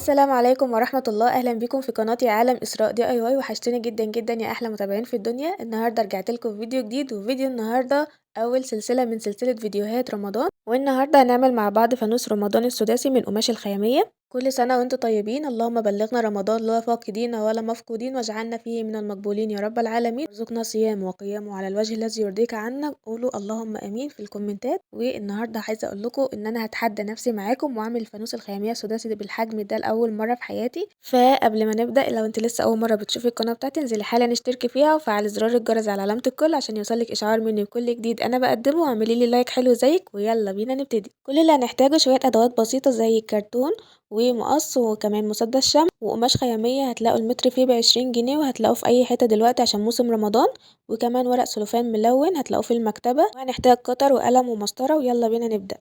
السلام عليكم ورحمة الله، أهلا بيكم في قناتي عالم إسراء دي اي واي. وحشتوني جدا جدا يا أحلى متابعين في الدنيا. النهاردة رجعت لكم فيديو جديد، وفيديو النهاردة أول سلسلة من سلسلة فيديوهات رمضان. والنهاردة هنعمل مع بعض فانوس رمضان السداسي من قماش الخيامية. كل سنة وانتم طيبين، اللهم بلغنا رمضان لا فاقدين ولا مفقودين، واجعلنا فيه من المقبولين يا رب العالمين. ارزقنا صيام وقيام على الوجه الذي يرضيك عنا. قولوا اللهم امين في الكومنتات. والنهارده عايزه اقول لكم ان انا هتحدى نفسي معاكم واعمل الفانوس الخياميه السداسي ده بالحجم ده لاول مره في حياتي. فقبل ما نبدا، لو انت لسه اول مره بتشوفي القناه بتاعتي، انزلي حالا اشتركي فيها وفعلي زرار الجرس على علامه الكل عشان يوصلك اشعار مني بكل جديد انا بقدمه، واعملي لي لايك حلو زيك. ويلا بينا نبتدي. كل اللي هنحتاجه شويه ادوات بسيطه زي الكرتون ومقص وكمان مسدس شمع وقماش خيامية. هتلاقوا المتر فيه ب20 جنيه، وهتلاقوه في أي حتة دلوقتي عشان موسم رمضان. وكمان ورق سلوفان ملون هتلاقوه في المكتبة. وهنحتاج قطر وقلم ومسطرة. ويلا بينا نبدأ.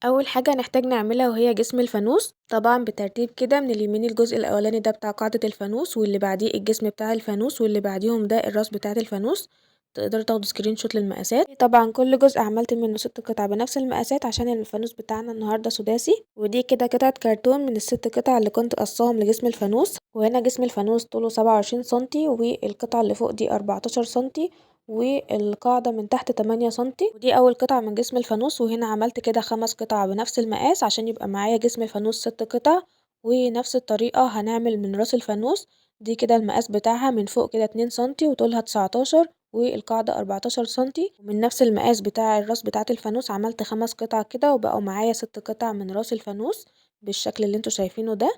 أول حاجة هنحتاج نعملها وهي جسم الفانوس، طبعا بترتيب كده. من اليمين الجزء الأولاني ده بتاع قاعدة الفانوس، واللي بعديه الجسم بتاع الفانوس، واللي بعديهم ده الراس بتاعة الفانوس. تقدروا تاخدوا سكرين شوت للمقاسات. طبعا كل جزء عملت منه 6 قطع بنفس المقاسات عشان الفانوس بتاعنا النهارده سداسي. ودي كده قطعة كرتون من ال6 قطع اللي كنت قصاهم لجسم الفانوس. وهنا جسم الفانوس طوله 27 سنتي، والقطعة اللي فوق دي 14 سنتي، والقاعدة من تحت 8 سنتي. ودي أول قطعة من جسم الفانوس. وهنا عملت كده 5 قطع بنفس المقاس عشان يبقى معايا جسم الفانوس 6 قطع. ونفس الطريقة هنعمل من راس الفانوس. دي كده المقاس بتاعها من فوق كده 2 سنتي وطولها 19، والقاعدة 14 سنتي. ومن نفس المقاس بتاع الراس بتاعة الفانوس عملت 5 قطع كده، وبقوا معايا 6 قطع من راس الفانوس بالشكل اللي انتوا شايفينه ده.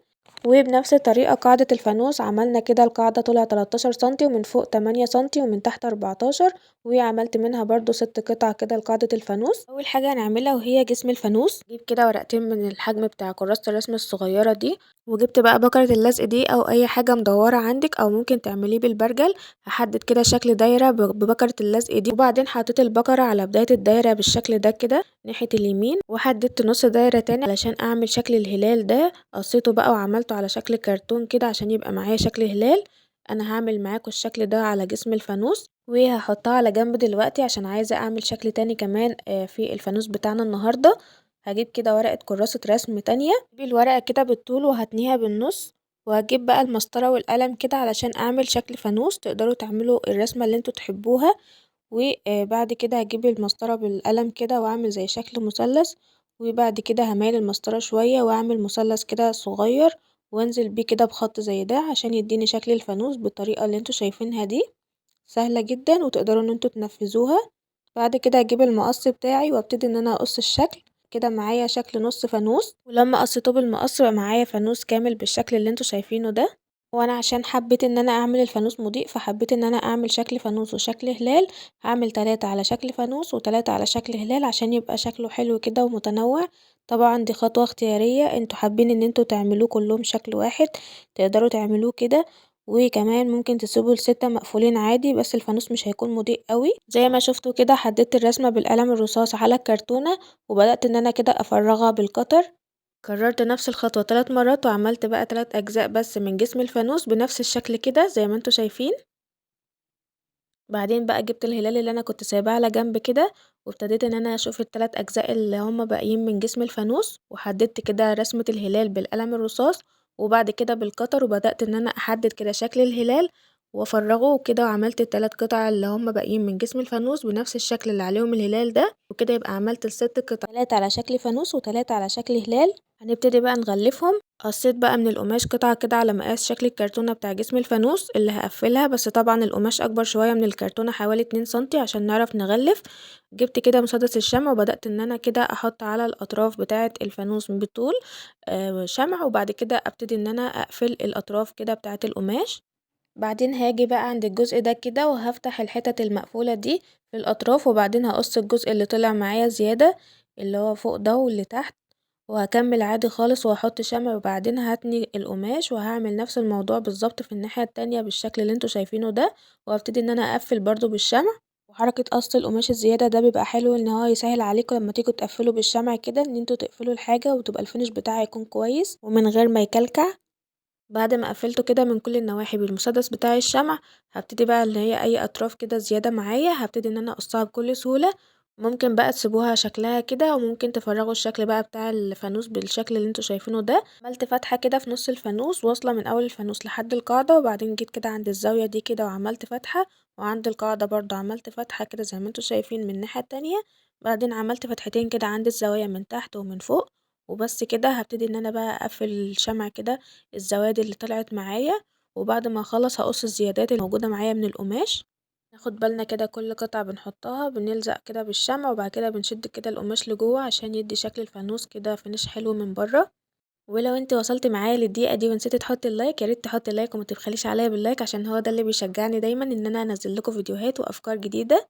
وبنفس الطريقة قاعدة الفانوس عملنا كده القاعدة طولها 13 سنتي، ومن فوق 8 سنتي، ومن تحت 14. وعملت منها برضو 6 قطع كده لقاعدة الفانوس. أول حاجة هنعملها وهي جسم الفانوس. جيب كده ورقتين من الحجم بتاع كراسة الرسم الصغيرة دي، وجبت بقى بكرة اللزق دي أو أي حاجة مدورة عندك، أو ممكن تعمليه بالبرجل. هحدد كده شكل دايرة ببكرة اللزق دي، وبعدين حطيت البكرة على بداية الدايرة بالشكل ده كده ناحية اليمين، وحددت نص دايرة تاني علشان أعمل شكل الهلال ده. قصيته بقى وعملته على شكل كرتون كده عشان يبقى معايا شكل هلال. انا هعمل معاكم الشكل ده على جسم الفانوس، وهحطها على جنب دلوقتي عشان عايزة اعمل شكل تاني كمان في الفانوس بتاعنا النهاردة. هجيب كده ورقة كراسة رسم تانية، هجيب الورقة كده بالطول وهتنيها بالنص. وهجيب بقى المسطرة والقلم كده علشان اعمل شكل فانوس. تقدروا تعملوا الرسمة اللي انتوا تحبوها. وبعد كده هجيب المسطرة بالقلم كده واعمل زي شكل مثلث. وبعد كده هميل المسطرة شوية واعمل مثلث كده صغير، وانزل بيه كده بخط زي ده عشان يديني شكل الفانوس بالطريقة اللي انتوا شايفينها دي. سهلة جدا وتقدروا ان انتوا تنفذوها. بعد كده هجيب المقص بتاعي وابتدي ان انا اقص الشكل كده. معايا شكل نص فانوس، ولما قصيته بالمقص بقى معايا فانوس كامل بالشكل اللي انتوا شايفينه ده. وانا عشان حبيت ان انا اعمل الفانوس مضيء، فحبيت ان انا اعمل شكل فانوس وشكل هلال. هعمل 3 على شكل فانوس و3 على شكل هلال عشان يبقى شكله حلو كده ومتنوع. طبعا دي خطوة اختيارية، انتوا حابين ان انتوا تعملوه كلهم شكل واحد تقدروا تعملوه كده. وكمان ممكن تسيبوا ال6 مقفولين عادي، بس الفانوس مش هيكون مضيء قوي. زي ما شفتوا كده حددت الرسمة بالقلم الرصاص على الكرتونة، وبدأت ان انا كده افرغها بالقطر. كررت نفس الخطوة 3 مرات، وعملت بقى 3 أجزاء بس من جسم الفانوس بنفس الشكل كده زي ما انتوا شايفين. بعدين بقى جبت الهلال اللي انا كنت سايباه على جنب كده، وابتديت ان انا اشوف ال3 أجزاء اللي هما باقيين من جسم الفانوس، وحددت كده رسمة الهلال بالقلم الرصاص وبعد كده بالقطر. وبدأت ان انا احدد كده شكل الهلال وافرغه كده، وعملت ال3 قطع اللي هما باقيين من جسم الفانوس بنفس الشكل اللي عليهم الهلال ده. وكده يبقى عملت ال6 قطع، 3 على شكل فانوس و3 على شكل هلال. هنبتدي بقى نغلفهم. قصيت بقى من القماش قطعة كده على مقاس شكل الكرتونة بتاع جسم الفانوس اللي هقفلها، بس طبعا القماش اكبر شوية من الكرتونة حوالي 2 سنتي عشان نعرف نغلف. جبت كده مسدس الشمع وبدأت ان انا كده احط على الاطراف بتاعة الفانوس بالطول شمع، وبعد كده ابتدي ان انا اقفل الاطراف كده بتاعة القماش. بعدين هاجي بقى عند الجزء ده كده وهفتح الحتت المقفولة دي في الأطراف، وبعدين هقص الجزء اللي طلع معايا زيادة اللي هو فوق ده واللي تحت، وهكمل عادي خالص وهحط شمع. وبعدين هتني القماش وهعمل نفس الموضوع بالظبط في الناحية التانية بالشكل اللي انتوا شايفينه ده، وهبتدي ان انا اقفل برضو بالشمع. وحركة قص القماش الزيادة ده بيبقى حلو ان هو يسهل عليكم لما تيجوا تقفلوا بالشمع كده ان انتوا تقفلوا الحاجة وتبقى الفينش بتاعها يكون كويس ومن غير ما يكلكع. بعد ما قفلته كده من كل النواحي بالمسدس بتاع الشمع، هبتدي بقى اللي هي اي اطراف كده زيادة معايا هبتدي ان انا اقصها بكل سهولة. ممكن بقى تسيبوها شكلها كده، وممكن تفرغوا الشكل بقى بتاع الفانوس بالشكل اللي انتوا شايفينه ده. عملت فتحة كده في نص الفانوس، واصلة من اول الفانوس لحد القاعدة، وبعدين جيت كده عند الزاوية دي كده وعملت فتحة، وعند القاعدة برضو عملت فتحة كده زي ما انتوا شايفين من الناحية التانية. بعدين عملت فتحتين كده عند الزوايا من تحت ومن فوق. وبس كده هبتدي ان انا بقى اقفل الشمع كده الزواد اللي طلعت معايا. وبعد ما اخلص هقص الزيادات الموجودة معايا من القماش. ناخد بالنا كده كل قطعة بنحطها بنلزق كده بالشمع، وبعد كده بنشد كده القماش لجوه عشان يدي شكل الفانوس كده فينش حلو من بره. ولو انت وصلت معايا للدقيقة دي ونسيتي تحطي اللايك، ياريت تحطي اللايك وما تبخليش عليا باللايك، عشان هو ده اللي بيشجعني دايما ان انا انزل لكم فيديوهات وافكار جديدة.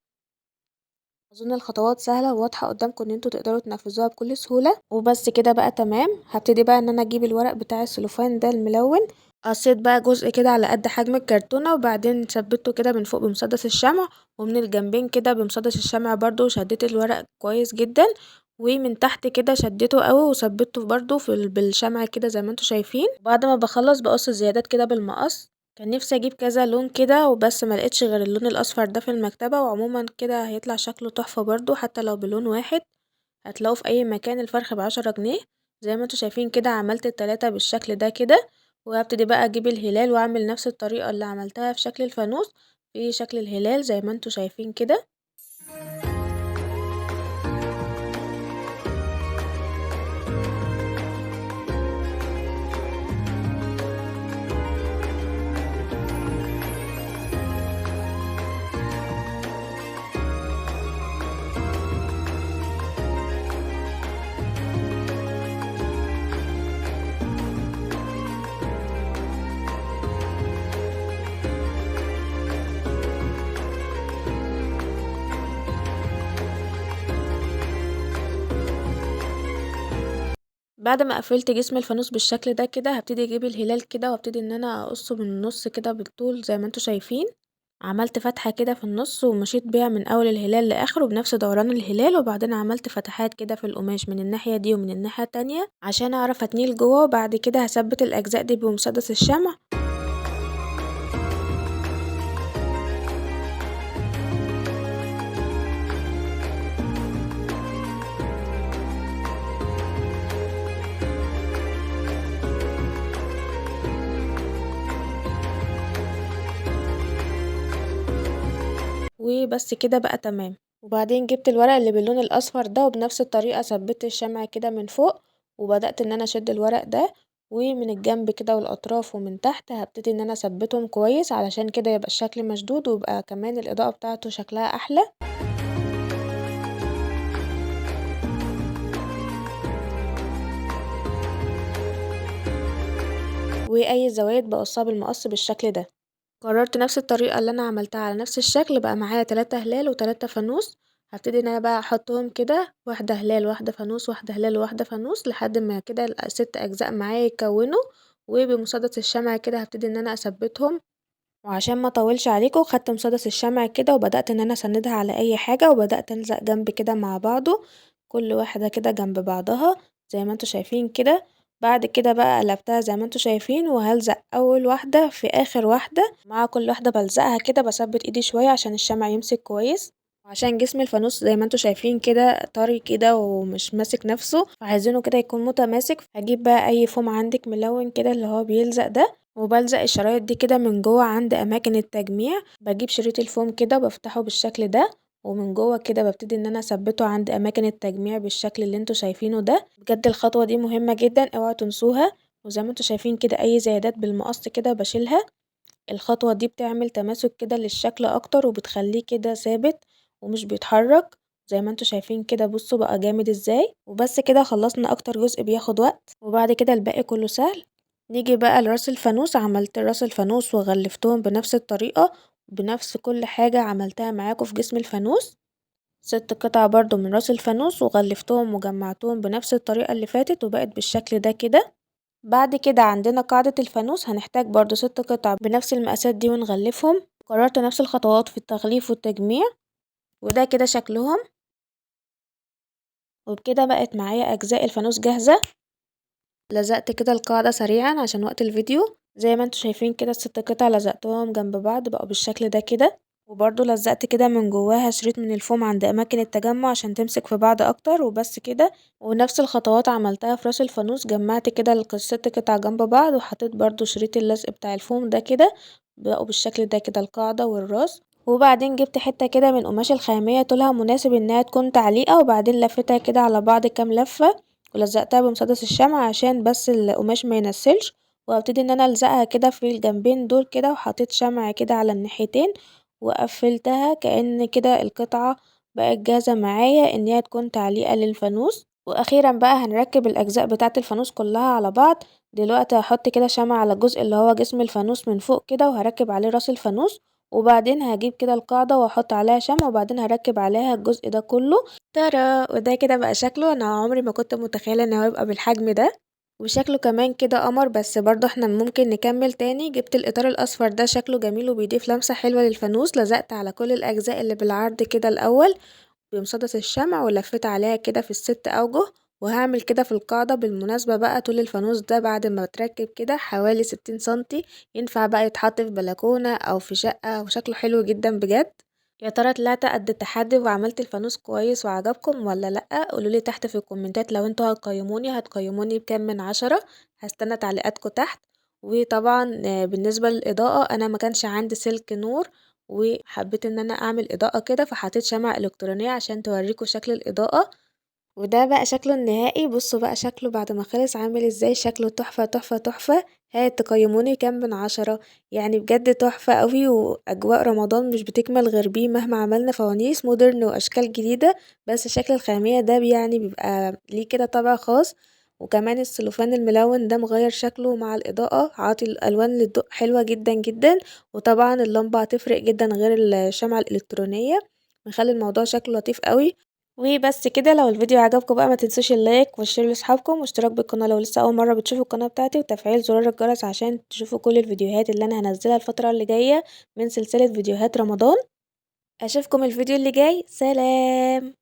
اظن الخطوات سهلة وواضحة قدامكم ان انتوا تقدروا تنفذوها بكل سهولة. وبس كده بقى تمام. هبتدي بقى ان انا اجيب الورق بتاع السلوفان ده الملون. قصيت بقى جزء كده على قد حجم الكرتونة، وبعدين ثبته كده من فوق بمسدس الشمع، ومن الجنبين كده بمسدس الشمع برضو شديت الورق كويس جدا. ومن تحت كده شدته قوي وثبته برضو بالشمع كده زي ما انتوا شايفين. بعد ما بخلص بقص الزيادات كده بالمقص. كان نفسي اجيب كذا لون كده وبس ما لقيتش غير اللون الاصفر ده في المكتبة، وعموما كده هيطلع شكله تحفة برضو حتى لو بلون واحد. هتلاقوه في اي مكان الفرخ ب10 جنيه. زي ما انتوا شايفين كده عملت التلاتة بالشكل ده كده. وهبتدي بقى اجيب الهلال واعمل نفس الطريقة اللي عملتها في شكل الفانوس في شكل الهلال زي ما انتوا شايفين كده. بعد ما قفلت جسم الفانوس بالشكل ده كده هبتدي اجيب الهلال كده وابتدي ان انا اقصه من النص كده بالطول زي ما انتوا شايفين. عملت فتحة كده في النص ومشيت بيها من اول الهلال لاخره بنفس دوران الهلال، وبعدين عملت فتحات كده في القماش من الناحية دي ومن الناحية التانية عشان اعرف اتنيه لجوه. وبعد كده هثبت الاجزاء دي بمسدس الشمع. وبس كده بقى تمام. وبعدين جبت الورق اللي باللون الاصفر ده وبنفس الطريقة ثبت الشمع كده من فوق، وبدأت ان انا اشد الورق ده. ومن الجنب كده والاطراف ومن تحت هبتدي ان انا اثبتهم كويس علشان كده يبقى الشكل مشدود ويبقى كمان الاضاءة بتاعته شكلها احلى. واي زوايد بقصها بالمقص بالشكل ده. قررت نفس الطريقة اللي انا عملتها على نفس الشكل بقى معايا 3 هلال و3 فانوس. هبتدي ان انا بقى احطهم كده واحدة هلال واحدة فانوس واحدة هلال وواحدة فانوس لحد ما كده ال6 اجزاء معايا يتكونوا. وبمسدس الشمع كده هبتدي ان انا اثبتهم. وعشان ما اطولش عليكم خدت مسدس الشمع كده وبدأت ان انا اسندها على اي حاجة وبدأت الزق جنب كده مع بعضه. كل واحدة كده جنب بعضها زي ما انتوا شايفين كده. بعد كده بقى قلبتها زي ما انتوا شايفين وهلزق اول واحدة في اخر واحدة، مع كل واحدة بلزقها كده بثبت ايدي شوية عشان الشمع يمسك كويس. وعشان جسم الفانوس زي ما انتوا شايفين كده طري كده ومش ماسك نفسه فعايزينه كده يكون متماسك. هجيب بقى اي فوم عندك ملون كده اللي هو بيلزق ده، وبلزق الشرايط دي كده من جوه عند اماكن التجميع. بجيب شريط الفوم كده وبفتحه بالشكل ده، ومن جوه كده ببتدي ان انا اثبته عند اماكن التجميع بالشكل اللي انتوا شايفينه ده. بجد الخطوة دي مهمة جدا اوعوا تنسوها. وزي ما انتوا شايفين كده اي زيادات بالمقص كده بشيلها. الخطوة دي بتعمل تماسك كده للشكل اكتر وبتخليه كده ثابت ومش بيتحرك. زي ما انتوا شايفين كده بصوا بقى جامد ازاي. وبس كده خلصنا اكتر جزء بياخد وقت، وبعد كده الباقي كله سهل. نيجي بقى لراس الفانوس. عملت راس الفانوس وغلفتهم بنفس الطريقة بنفس كل حاجة عملتها معاكم في جسم الفانوس. 6 قطع برضو من راس الفانوس وغلفتهم وجمعتهم بنفس الطريقة اللي فاتت وبقت بالشكل ده كده. بعد كده عندنا قاعدة الفانوس هنحتاج برضو 6 قطع بنفس المقاسات دي ونغلفهم. قررت نفس الخطوات في التغليف والتجميع. وده كده شكلهم. وبكده بقت معايا أجزاء الفانوس جاهزة. لزقت كده القاعدة سريعا عشان وقت الفيديو. زي ما انتوا شايفين كده ال6 قطع لزقتهم جنب بعض بقوا بالشكل ده كده. وبرضه لزقت كده من جواها شريط من الفوم عند اماكن التجمع عشان تمسك في بعض اكتر وبس كده. ونفس الخطوات عملتها في راس الفانوس، جمعت كده الست قطع جنب بعض وحطيت برضه شريط اللزق بتاع الفوم ده كده، بقوا بالشكل ده كده القاعدة والراس. وبعدين جبت حتة كده من قماش الخامية طولها مناسب انها تكون تعليقة، وبعدين لفتها كده على بعض كام لفة ولزقتها بمسدس الشمع عشان بس القماش ما ينسلش. وابتدي ان انا الزقها كده في الجنبين دول كده، وحطيت شمع كده على الناحيتين وقفلتها كأن كده القطعة بقت جاهزة معايا ان هي تكون تعليقة للفانوس. واخيرا بقى هنركب الاجزاء بتاعة الفانوس كلها على بعض. دلوقتي هحط كده شمع على الجزء اللي هو جسم الفانوس من فوق كده، وهركب عليه راس الفانوس، وبعدين هجيب كده القاعدة واحط عليها شمع، وبعدين هركب عليها الجزء ده كله. ترى وده كده بقى شكله، انا عمري ما كنت متخيلة ان هو يبقى بالحجم ده، وشكله كمان كده قمر. بس برضه احنا ممكن نكمل تاني. جبت الاطار الاصفر ده شكله جميل وبيضيف لمسة حلوة للفانوس، لزقت على كل الاجزاء اللي بالعرض كده الاول بمسدس الشمع ولفيت عليها كده في ال6 اوجه. وهعمل كده في القاعدة. بالمناسبة بقى طول الفانوس ده بعد ما اتركب كده حوالي 60 سنتي، ينفع بقى يتحط في بلكونة او في شقة، وشكله حلو جدا بجد. يا ترى طلعت قد التحدي وعملت الفانوس كويس وعجبكم ولا لأ؟ قولولي تحت في الكومنتات. لو انتوا هتقيموني بكام من 10؟ هستنى تعليقاتكم تحت. وطبعا بالنسبة للإضاءة أنا ما كانش عندي سلك نور، وحبيت ان انا اعمل اضاءة كده فحطيت شمعة الكترونية عشان توريكم شكل الاضاءة. وده بقى شكله النهائي. بصوا بقى شكله بعد ما خلص عامل ازاي، شكله تحفة تحفة تحفة. هات تقيموني كام من 10؟ يعني بجد تحفة قوي، واجواء رمضان مش بتكمل غير بيه مهما عملنا فوانيس مودرن واشكال جديدة. بس شكل الخامية ده يعني بيبقى ليه كده طابع خاص. وكمان السلوفان الملون ده مغير شكله مع الإضاءة، عاطي الألوان للضوء حلوة جدا جدا. وطبعا اللمبة هتفرق جدا غير الشمعة الإلكترونية، بنخلي الموضوع شكله لطيف قوي. وبس كده. لو الفيديو عجبكم بقى ما تنسوش اللايك والشير لاصحابكم واشتراك بالقناة لو لسه اول مرة بتشوفوا القناة بتاعتي، وتفعيل زرار الجرس عشان تشوفوا كل الفيديوهات اللي انا هنزلها الفترة اللي جاية من سلسلة فيديوهات رمضان. اشوفكم الفيديو اللي جاي، سلام.